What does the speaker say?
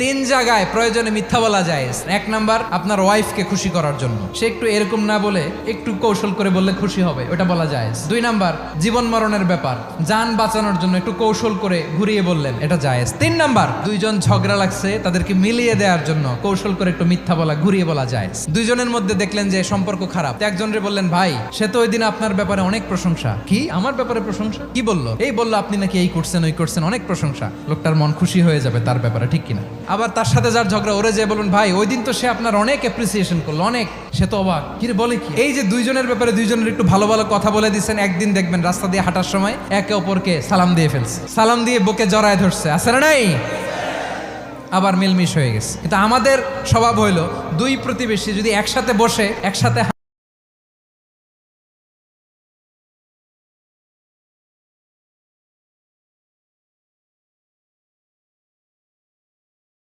তিন জায়গায় প্রয়োজনে মিথ্যা বলা যায়। এক নাম্বার, আপনার ওয়াইফকে খুশি করার জন্য, সে একটু এরকম না বলে একটু কৌশল করে বললে খুশি হবে, ওটা বলা যায়। দুই নাম্বার, জীবন মরণের ব্যাপার, যান বাঁচানোর জন্য একটু কৌশল করে ঘুরিয়ে বললেন, এটা জায়েজ। তিন নাম্বার, দুইজন ঝগড়া লাগছে তাদেরকে মিলিয়ে দেওয়ার জন্য কৌশল করে একটু মিথ্যা বলা, ঘুরিয়ে বলা যায়। দুইজনের মধ্যে দেখলেন যে সম্পর্ক খারাপ, একজনরে বললেন, ভাই সে তো ওই দিন আপনার ব্যাপারে অনেক প্রশংসা। কি আমার ব্যাপারে প্রশংসা? কি বললো? এই বললো আপনি নাকি এই করছেন ওই করছেন, অনেক প্রশংসা। লোকটার মন খুশি হয়ে যাবে তার ব্যাপারে, ঠিক কিনা? আবার তার সাথে যার ঝগড়া, ওরে যে বলুন, ভাই ওই দিন তো সে আপনার অনেক অ্যাপ্রিসিয়েশন করলো, অনেক, সে তো অবাক, কি রে বলে কি? এই যে দুইজনের ব্যাপারে দুইজনের একটু ভালো ভালো কথা বলে দিচ্ছেন, একদিন দেখবেন রাস্তা দিয়ে হাঁটার সময় একে অপরকে সালাম দিয়ে ফেলছে, সালাম দিয়ে বুকে জড়ায় ধরছে, আছে না নাই? আবার মিলমিশ হয়ে গেছে। কিন্তু আমাদের স্বভাব হইলো, দুই প্রতিবেশী যদি একসাথে বসে একসাথে